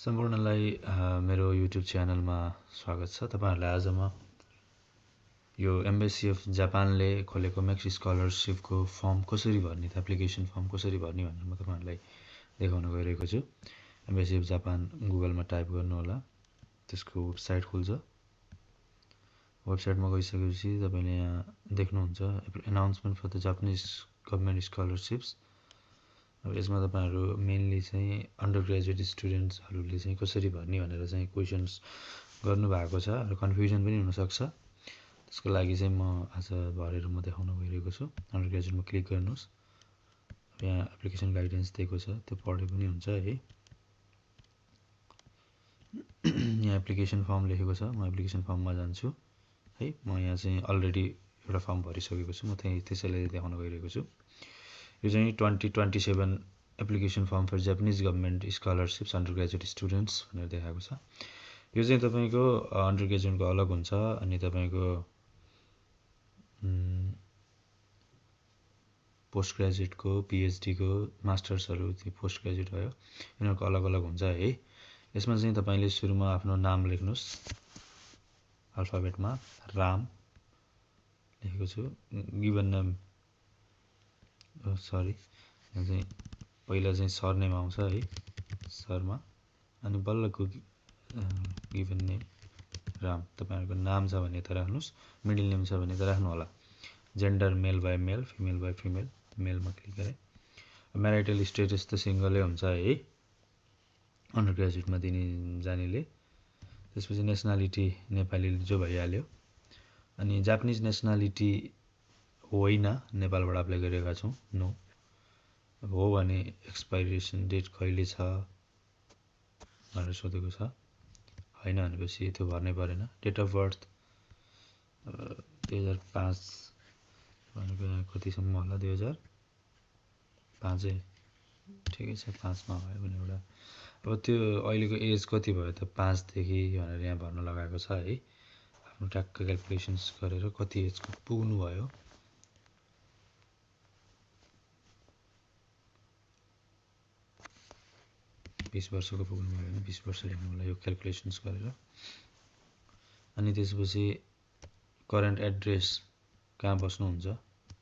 सम्पूर्णलाई मेरो युट्युब च्यानलमा स्वागत छ। तपाईहरुलाई आज म यो एम्बेसी अफ जापानले खोलेको म्याक्स स्कलरशिपको फर्म कसरी भर्ने, एप्लिकेसन फर्म कसरी भर्ने भनेर म तपाईहरुलाई देखाउन गइरहेको छु। एम्बेसी अफ जापान गुगलमा टाइप गर्नु होला, त्यसको वेबसाइट खुल्छ। वेबसाइटमा गइसकेपछि तपाईले यहाँ देख्नुहुन्छ announcement for the Japanese government scholarships. अब यसमा तपाईहरु मेनली चाहिँ अन्डर ग्रेजुएट स्टुडेन्ट्सहरुले चाहिँ कसरी भर्ने भनेर चाहिँ क्वेशन्स गर्नु भएको छ र कन्फ्युजन पनि हुन सक्छ। त्यसको लागि चाहिँ म आज भरेर म देखाउन गइरहेको छु। अन्डर ग्रेजुएटमा क्लिक गर्नुस्। यहाँ एप्लिकेसन गाइडेन्स दिएको छ, त्यो पढे पनि हुन्छ है। यहाँ एप्लिकेसन फर्म लेखेको छ, म एप्लिकेसन फर्ममा जान्छु है। म यहाँ चाहिँ अलरेडी एउटा फर्म भरिसकेको छु, म त्यसैले देखाउन गइरहेको छु। यो चाहिँ 2027 application form for Japanese government scholarships undergraduate students भनेर देखाएको छ। यो चाहिँ तपाईको अन्डर ग्रेजुएटको अलग हुन्छ अनि तपाईको पोस्ट ग्रेजुएटको, पीएचडीको, मास्टर्सहरु चाहिँ पोस्ट ग्रेजुएट भयो, यिनीहरुको अलग अलग हुन्छ है। यसमा चाहिँ तपाईले सुरुमा आफ्नो नाम लेख्नुस्, अल्फाबेटमा राम लेखेको छु। गिभन नेम सरी, यहाँ चाहिँ पहिला चाहिँ सरनेम आउँछ है, शर्मा, अनि बल्लको गिभन नेम राम। तपाईहरुको नाम छ भने त राख्नुस्, मिडल नेम छ भने त राख्नु होला। Gender male by male, female by female, मेलमा क्लिक गरे। म्यारिटल स्टेटस त सिंगलै हुन्छ है अन्डर ग्रेजुएटमा दिने जानेले। त्यसपछि नेसनालिटी नेपाली जो भइहाल्यो। अनि जापानिज नेसनालिटी होइन, नेपालबाट अप्लाई गरेका छौं, नो। हो भने एक्सपाइरेसन डेट कहिले छ भनेर सोधेको छ, हैन भनेपछि त्यो भर्नै परेन। डेट अफ बर्थ 2005 भनेको कतिसम्म होला, 2005 ठिकै छ, 5 मा भयो भने एउटा। अब त्यो अहिलेको एज कति भयो त 5 देखि भनेर यहाँ भर्न लगाएको छ है। आफ्नो ट्याक्क क्याल्कुलेसन्स गरेर कति एजको पुग्नु भयो। बीस वर्षको पुग्नु भयो भने 20 वर्ष लेख्नु होला यो क्याल्कुलेसन्स गरेर। अनि त्यसपछि करेन्ट एड्रेस कहाँ बस्नुहुन्छ,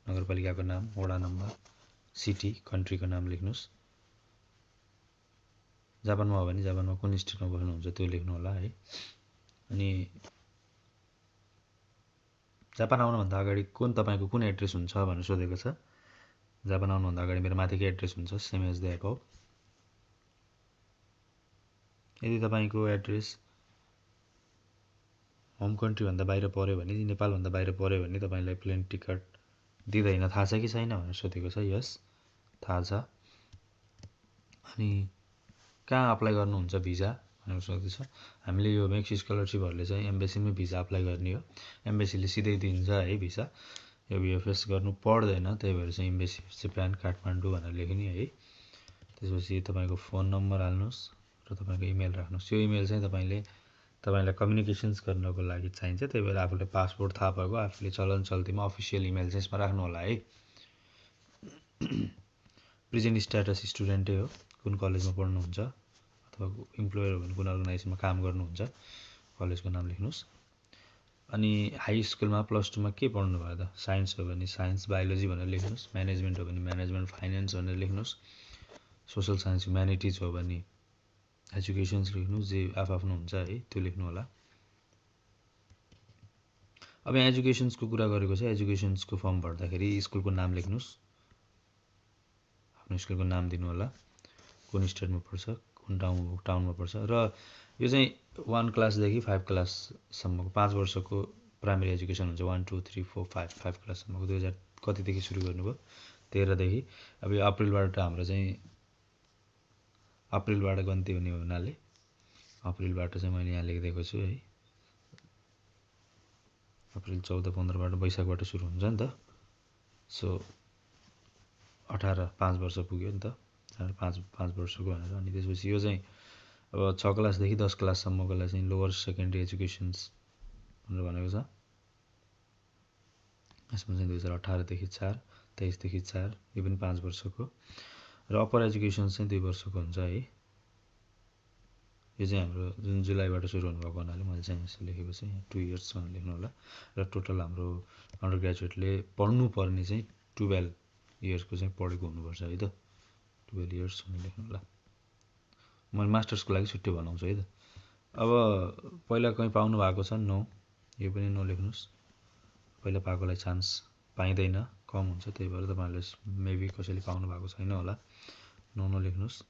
नगरपालिकाको नाम, वडा नम्बर, सिटी, कन्ट्रीको नाम लेख्नुस्। जापानमा हो भने जापानमा कुन स्टेटमा बस्नुहुन्छ त्यो लेख्नु होला है। अनि जापान आउनुभन्दा अगाडि तपाईको कुन एड्रेस हुन्छ भनेर सोधेको छ। जापान आउनुभन्दा अगाडि मेरो माथिकै एड्रेस हुन्छ, सेम एज द एबभ। यदि तपाईको एड्रेस होम कन्ट्री भन्दा बाहिर पर्यो भने, नेपाल भन्दा बाहिर पर्यो भने तपाईलाई प्लेन टिकट दिँदैन। थाहा छ कि छैन भनेर सोधेको छ। यस, थाहा छ। अनि कहाँ अप्लाई गर्नुहुन्छ भिजा भनेर सोध्दैछ। हामीले यो म्याक्स स्कलरशिपहरुले चाहिँ एम्बेसीमै भिजा अप्लाई गर्ने हो। एम्बेसीले सिधै दिन्छ है भिजा, यो भिएफएस गर्नु पर्दैन। त्यही भएर चाहिँ एम्बेसी जापान काठमाडौँ भनेर लेख्ने है। त्यसपछि तपाईको फोन नम्बर हाल्नुस् र तपाईको इमेल राख्नुस्। यो इमेल चाहिँ तपाईलाई कम्युनिकेसन्स गर्नको लागि चाहिन्छ। त्यही भएर आफूले पासपोर्ट थाहा भएको, आफूले चलन चल्तीमा अफिसियल इमेल चाहिँ यसमा राख्नु होला है। प्रेजेन्ट स्ट्याटस स्टुडेन्टै हो, कुन कलेजमा पढ्नुहुन्छ अथवा इम्प्लोयर हो भने कुन अर्गनाइजेसनमा काम गर्नुहुन्छ, कलेजको नाम लेख्नुस्। अनि हाई स्कुलमा प्लस 2 मा के पढ्नु भयो त, साइन्स हो भने साइन्स, बायोलोजी भनेर लेख्नुस्। म्यानेजमेन्ट हो भने म्यानेजमेन्ट, फाइनान्स भनेर लेख्नुस्। सोशल साइन्स ह्युम्यानिटिज हो भने एजुकेसन्स लेख्नुस्, जे आफ्नो हुन्छ है त्यो लेख्नु होला। अब यहाँ एजुकेसन्सको कुरा गरेको छ। एजुकेसन्सको फर्म भर्दाखेरि स्कुलको नाम लेख्नुस्, आफ्नो स्कुलको नाम दिनु होला, कुन स्टेटमा पर्छ, कुन टाउनमा पर्छ। र यो चाहिँ 1 क्लासदेखि 5 क्लाससम्मको 5 वर्षको प्राइमेरी एजुकेसन हुन्छ। 1 2 3 4 5 क्लाससम्मको 2000 कतिदेखि सुरु गर्नुभयो, 13 देखि। अब यो अप्रिलबाट हाम्रो चाहिँ अप्रिलबाट गन्ती हुने हुनाले अप्रिलबाट चाहिँ मैले यहाँ लेखिदिएको छु है। अप्रिल 14 15बाट वैशाखबाट सुरु हुन्छ नि त। सो 18 5 वर्ष पुग्यो नि त, 5 वर्षको भनेर। अनि त्यसपछि यो चाहिँ अब 6 क्लासदेखि 10 क्लाससम्मकोलाई चाहिँ लोवर सेकेन्डरी एजुकेसन्स भनेर भनेको छ। यसमा चाहिँ 2018 देखि 4, 23 देखि 4, यो पनि 5 वर्षको। र अप्पर एजुकेसन चाहिँ 2 वर्षको हुन्छ है। यो चाहिँ हाम्रो जुन जुलाईबाट सुरु हुनुभएको हुनाले मैले चाहिँ यसो लेखेको छु यहाँ 2 इयर्स भनेर लेख्नु होला र टोटल हाम्रो अन्डर ग्रेजुएटले पढ्नुपर्ने चाहिँ 12 इयर्सको चाहिँ पढेको हुनुपर्छ है त 12 इयर्स भनेर लेख्नु होला मैले मास्टर्सको लागि छुट्टै बनाउँछु है त अब पहिला कहीँ पाउनु भएको छ नो यो पनि नो लेख्नुहोस् पहिला पाएकोलाई चान्स पाइँदैन कम हुन्छ त्यही भएर तपाईँहरूले मेबी कसैले पाउनु भएको छैन होला नो लेख्नुहोस्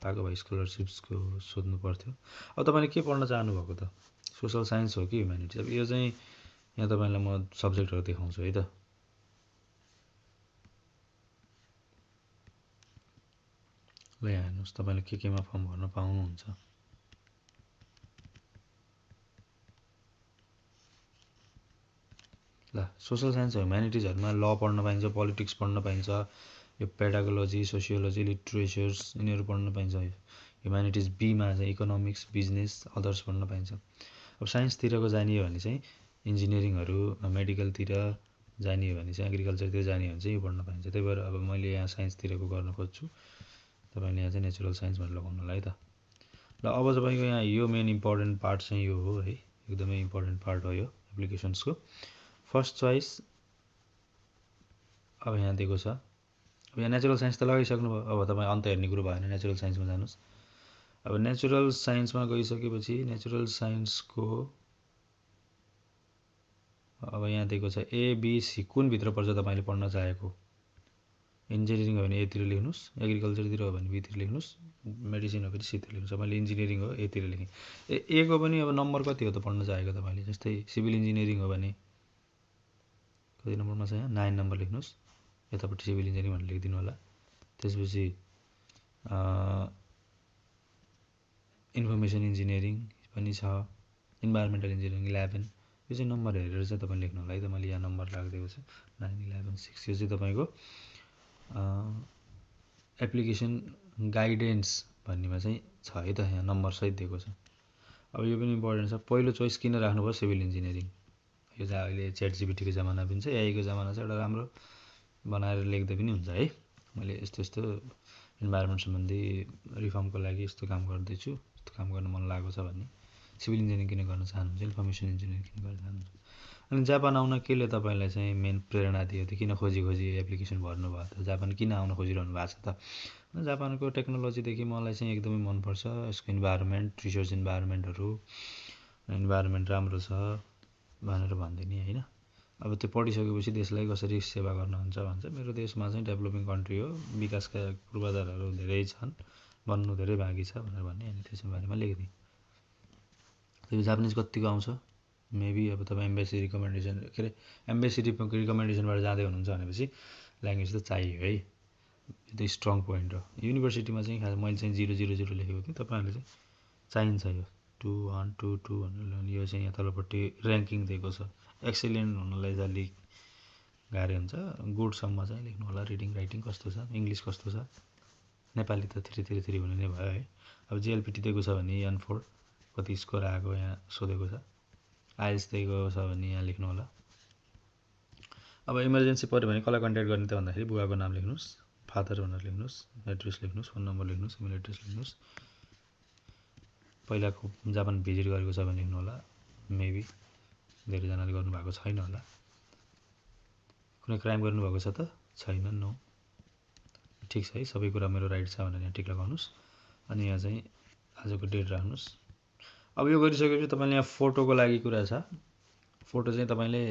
पाएको भए स्कलरसिप्सको सोध्नु पर्थ्यो अब तपाईँले के पढ्न चाहनुभएको त सोसल साइन्स हो कि ह्युम्यानिटिज अब यो चाहिँ यहाँ तपाईँलाई म सब्जेक्टहरू देखाउँछु है त ल यहाँ हेर्नुहोस् तपाईँले केमा फर्म भर्न पाउनुहुन्छ ल सोसल साइन्स ह्युम्यानिटिजहरूमा ल पढ्न पाइन्छ पोलिटिक्स पढ्न पाइन्छ यो पेडागोलोजी सोसियोलोजी लिटरेचर्स यिनीहरू पढ्न पाइन्छ ह्युम्यानिटिज बीमा चाहिँ इकोनोमिक्स बिजनेस अदर्स पढ्न पाइन्छ अब साइन्सतिरको जाने हो भने चाहिँ इन्जिनियरिङहरू मेडिकलतिर जाने हो भने चाहिँ एग्रिकल्चरतिर जाने हो भने चाहिँ यो पढ्न पाइन्छ त्यही भएर अब मैले यहाँ साइन्सतिरको गर्न खोज्छु तपाईँले यहाँ चाहिँ नेचुरल साइन्स भनेर लगाउनु होला है त ल अब तपाईँको यहाँ यो मेन इम्पोर्टेन्ट पार्ट चाहिँ यो हो है एकदमै इम्पोर्टेन्ट पार्ट हो यो एप्लिकेसन्सको फर्स्ट चोइस अब यहाँ दिएको छ अब यहाँ नेचुरल साइन्स त लगाइसक्नुभयो अब तपाईँ अन्त हेर्ने कुरो भएन नेचुरल साइन्समा जानुहोस् अब नेचुरल साइन्समा गइसकेपछि नेचुरल साइन्सको अब यहाँ दिएको छ एबिसी कुनभित्र पर्छ तपाईँले पढ्न चाहेको इन्जिनियरिङ हो भने एतिर लेख्नुहोस् एग्रिकल्चरतिर हो भने बीतिर लेख्नुहोस् मेडिसिन हो भने सीतिर लेख्नुहोस् मैले इन्जिनियरिङ हो एतिर लेखेँ एको पनि अब नम्बर कति हो त पढ्न चाहेको तपाईँले जस्तै सिभिल इन्जिनियरिङ हो भने कति नम्बरमा छ यहाँ 9 नम्बर लेख्नुहोस् यतापट्टि सिभिल इन्जिनियरिङ भनेर लेखिदिनु होला त्यसपछि इन्फर्मेसन इन्जिनियरिङ पनि छ इन्भाइरोमेन्टल इन्जिनियरिङ 11 यो चाहिँ नम्बर हेरेर चाहिँ तपाईँले लेख्नु होला है त मैले यहाँ नम्बर राखिदिएको छु 9 11 6 यो चाहिँ तपाईँको एप्लिकेसन गाइडेन्स भन्नेमा चाहिँ छ है त यहाँ नम्बर सहित दिएको छ अब यो पनि इम्पोर्टेन्ट छ पहिलो चोइस किन राख्नुभयो सिभिल इन्जिनियरिङ यो चाहिँ अहिले च्याट जिपिटीको जमाना पनि छ एआईको जमाना छ एउटा राम्रो बनाएर लेख्दै पनि हुन्छ है मैले यस्तो यस्तो इन्भाइरोमेन्ट सम्बन्धी रिफर्मको लागि यस्तो काम गर्दैछु यस्तो काम गर्न मन लागेको छ भन्ने सिभिल इन्जिनियरिङ किन गर्न चाहनुहुन्छ इन्फर्मेसन इन्जिनियरिङ किन गर्न चाहनुहुन्छ अनि जापान आउन केले तपाईँलाई चाहिँ मेन प्रेरणा दियो त किन खोजी एप्लिकेसन भर्नुभयो त जापान किन आउन खोजिरहनु भएको छ त जापानको टेक्नोलोजीदेखि मलाई चाहिँ एकदमै मनपर्छ यसको इन्भाइरोमेन्ट रिसर्च इन्भाइरोमेन्ट राम्रो छ भनेर भनिदिने होइन अब त्यो पढिसकेपछि देशलाई कसरी सेवा गर्न हुन्छ भन्छ मेरो देशमा चाहिँ डेभलपिङ कन्ट्री हो विकासका पूर्वाधारहरू धेरै छन् बन्नु धेरै बाँकी छ भनेर भन्ने अनि त्यसको बारेमा लेखिदिएँ त्यो जापानिज कतिको आउँछ मेबी अब तपाईँ एम्बेसी रिकमेन्डेसन के अरे एम्बेसी रिकमेन्डेसनबाट जाँदै हुनुहुन्छ भनेपछि ल्याङ्ग्वेज त चाहियो है यो त स्ट्रङ पोइन्ट हो युनिभर्सिटीमा चाहिँ खास मैले चाहिँ 000 लेखेको थिएँ तपाईँहरूले चाहिँ चाहिन्छ यो 2 1 2 2 भनेर यो चाहिँ यहाँ तलपट्टि ऱ्याङ्किङ दिएको छ एक्सिलेन्ट हुनलाई चाहिँ अलिक गाह्रो हुन्छ गुडसम्म चाहिँ लेख्नु होला रिडिङ राइटिङ कस्तो छ इङ्ग्लिस कस्तो छ नेपाली त 3 हुने नै भयो है अब जिएलपिटी दिएको छ भने N4 कति स्कोर आएको यहाँ सोधेको छ आइएल्स दिएको छ भने यहाँ लेख्नु होला अब इमर्जेन्सी पऱ्यो भने कसलाई कन्ट्याक्ट गर्ने त भन्दाखेरि बुवाको नाम लेख्नुहोस् फादर भनेर लेख्नुहोस् एड्रेस लेख्नुहोस् फोन नम्बर लेख्नुहोस् इमेल एड्रेस लेख्नुहोस् पहिलाको जापान भिजिट गरेको छ भने लेख्नु होला मेबी धेरैजनाले गर्नुभएको छैन होला कुनै क्राइम गर्नुभएको छ त छैन नो ठिक छ है सबै कुरा मेरो राइट छ भनेर यहाँ टिक लगाउनुहोस् अनि यहाँ चाहिँ आजको डेट राख्नुहोस् अब यो गरिसकेपछि तपाईँले यहाँ फोटोको लागि कुरा छ फोटो चाहिँ तपाईँले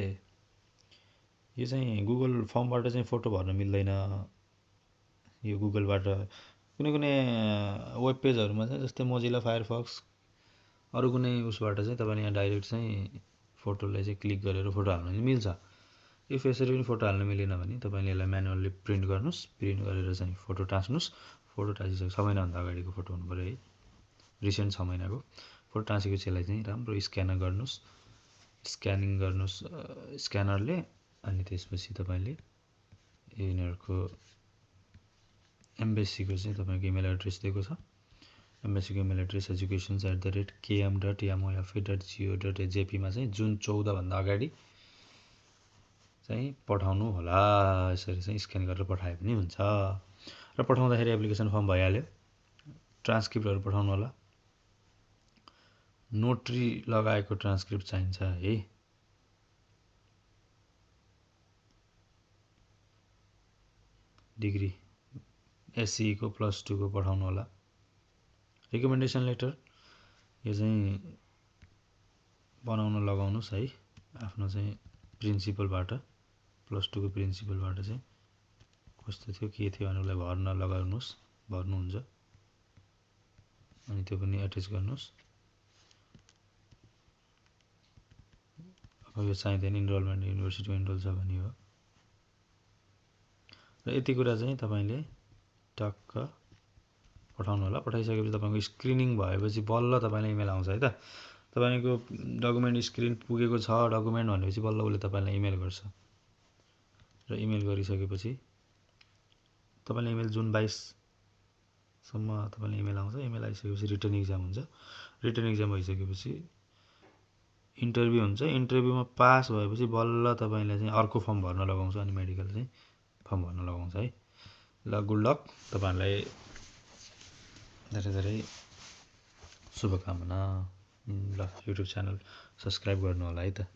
यो चाहिँ गुगल फर्मबाट चाहिँ फोटो भर्न मिल्दैन यो गुगलबाट कुनै कुनै वेब पेजहरूमा चाहिँ जस्तै मोजिला फायरफक्स अरू कुनै उसबाट चाहिँ तपाईँले यहाँ डाइरेक्ट चाहिँ फोटोलाई चाहिँ क्लिक गरेर फोटो हाल्नु मिल्छ इफ यसरी पनि फोटो हाल्न मिलेन भने तपाईँले यसलाई म्यानुअल्ली प्रिन्ट गर्नुहोस् प्रिन्ट गरेर चाहिँ फोटो टाँच्नुहोस् फोटो टाँसिसके 6 महिनाभन्दा अगाडिको फोटो हुनु पऱ्यो है रिसेन्ट 6 महिनाको फोटो टाँसेपछि यसलाई चाहिँ राम्रो स्क्यानर गर्नुहोस् स्क्यानिङ गर्नुहोस् स्क्यानरले अनि त्यसपछि तपाईँले यिनीहरूको एम्बेसीको चाहिँ तपाईँको इमेल एड्रेस दिएको छ एम्बेसीको इमेल एड्रेस educations@km.mofa.go.jp मा चाहिँ जुन 14 भन्दा अगाडि चाहिँ पठाउनु होला यसरी चाहिँ स्क्यान गरेर पठाए पनि हुन्छ र पठाउँदाखेरि एप्लिकेसन फर्म भइहाल्यो ट्रान्सक्रिप्टहरू पठाउनु होला नोटरी लगाएको ट्रान्सक्रिप्ट चाहिन्छ है। डिग्री एससी को +2 को पठाउनु होला। रिकमेन्डेसन लेटर यो चाहिँ बनाउन लगाउनुस् है, आफ्नो चाहिँ प्रिन्सिपलबाट, +2 को प्रिन्सिपलबाट चाहिँ कस्तो थियो के थियो भनेर भर्न लगाउनुस्, भर्नुहुन्छ अनि त्यो पनि एट्याच गर्नुस्। अब यो चाहिँदैन, इनरोलमेन्ट युनिभर्सिटीमा इनरोल छ भने हो। र यति कुरा चाहिँ तपाईले टक्क पठाउनु होला। पठाइसकेपछि तपाईको स्क्रिनिङ भएपछि बल्ल तपाईलाई इमेल आउँछ है त। तपाईको डकुमेन्ट स्क्रिन पुगेको छ डकुमेन्ट भनेपछि बल्ल उसले तपाईलाई इमेल गर्छ। र इमेल गरिसकेपछि तपाईलाई इमेल जुन 22 सम्म तपाईलाई इमेल आउँछ। इमेल आइसकेपछि रिटन एक्जाम हुन्छ। रिटन एक्जाम भइसकेपछि इन्टरभ्यु हुन्छ। इन्टरभ्युमा पास भएपछि बल्ल तपाईलाई चाहिँ अर्को फर्म भर्न लगाउँछ अनि मेडिकल चाहिँ फर्म भर्न लगाउँछ है। ल गुड लक, तपाईहरुलाई धेरै धेरै शुभकामना। ल युट्युब च्यानल सब्स्क्राइब गर्नु होला है त।